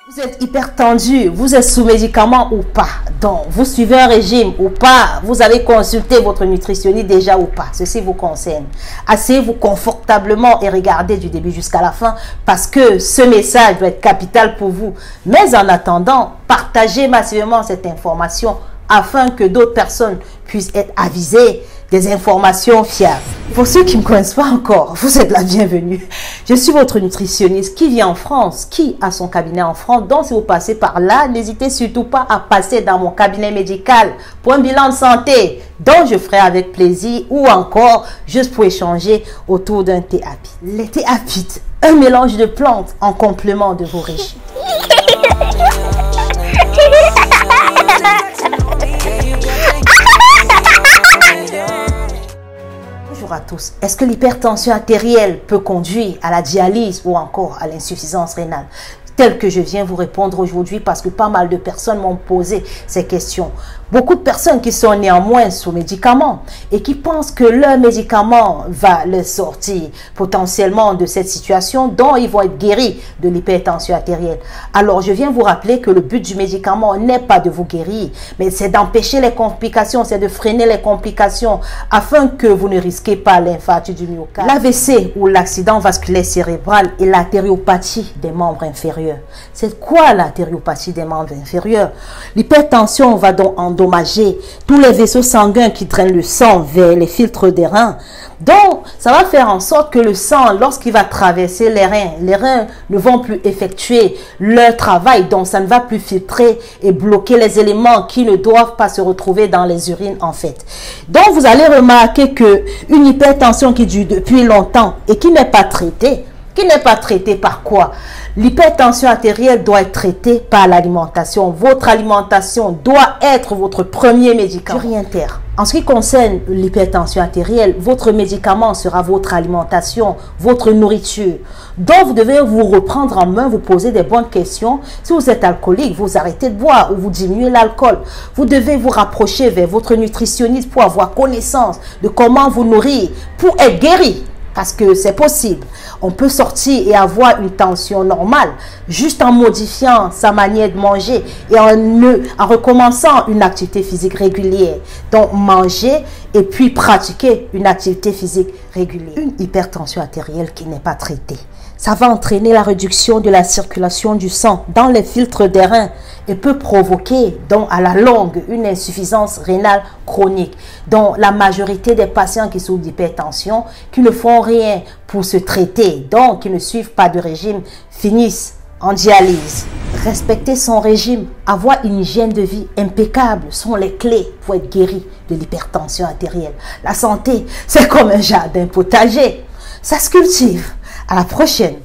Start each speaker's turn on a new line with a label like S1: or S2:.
S1: Vous êtes hypertendu, vous êtes sous médicaments ou pas, donc vous suivez un régime ou pas, vous avez consulté votre nutritionniste déjà ou pas, ceci vous concerne. Asseyez-vous confortablement et regardez du début jusqu'à la fin parce que ce message doit être capital pour vous. Mais en attendant, partagez massivement cette information afin que d'autres personnes puissent être avisées des informations fiables. Pour ceux qui ne me connaissent pas encore, vous êtes la bienvenue. Je suis votre nutritionniste qui vit en France, qui a son cabinet en France. Donc, si vous passez par là, n'hésitez surtout pas à passer dans mon cabinet médical pour un bilan de santé dont je ferai avec plaisir ou encore juste pour échanger autour d'un thé apide. Les thés apides, un mélange de plantes en complément de vos régimes. Bonjour à tous. Est-ce que l'hypertension artérielle peut conduire à la dialyse ou encore à l'insuffisance rénale? Tel que je viens vous répondre aujourd'hui parce que pas mal de personnes m'ont posé ces questions. Beaucoup de personnes qui sont néanmoins sous médicaments et qui pensent que leur médicament va les sortir potentiellement de cette situation dont ils vont être guéris de l'hypertension artérielle. Alors je viens vous rappeler que le but du médicament n'est pas de vous guérir, mais c'est d'empêcher les complications, c'est de freiner les complications afin que vous ne risquez pas l'infarctus du myocarde, l'AVC ou l'accident vasculaire cérébral et l'artériopathie des membres inférieurs. C'est quoi l'artériopathie des membres inférieurs? L'hypertension va donc endommager tous les vaisseaux sanguins qui drainent le sang vers les filtres des reins. Donc, ça va faire en sorte que le sang, lorsqu'il va traverser les reins ne vont plus effectuer leur travail. Donc, ça ne va plus filtrer et bloquer les éléments qui ne doivent pas se retrouver dans les urines en fait. Donc, vous allez remarquer que une hypertension qui dure depuis longtemps et qui n'est pas traitée, par quoi? L'hypertension artérielle doit être traitée par l'alimentation. Votre alimentation doit être votre premier médicament. En ce qui concerne l'hypertension artérielle, votre médicament sera votre alimentation, votre nourriture. Donc, vous devez vous reprendre en main, vous poser des bonnes questions. Si vous êtes alcoolique, vous arrêtez de boire ou vous diminuez l'alcool. Vous devez vous rapprocher vers votre nutritionniste pour avoir connaissance de comment vous nourrir, pour être guéri. Parce que c'est possible. On peut sortir et avoir une tension normale juste en modifiant sa manière de manger et en recommençant une activité physique régulière. Donc manger et puis pratiquer une activité physique régulière. Une hypertension artérielle qui n'est pas traitée, ça va entraîner la réduction de la circulation du sang dans les filtres des reins et peut provoquer donc à la longue une insuffisance rénale chronique. Donc la majorité des patients qui souffrent d'hypertension, qui ne font rien pour se traiter, donc qui ne suivent pas de régime, finissent en dialyse. Respecter son régime, avoir une hygiène de vie impeccable sont les clés pour être guéri de l'hypertension artérielle. La santé, c'est comme un jardin potager. Ça se cultive. À la prochaine.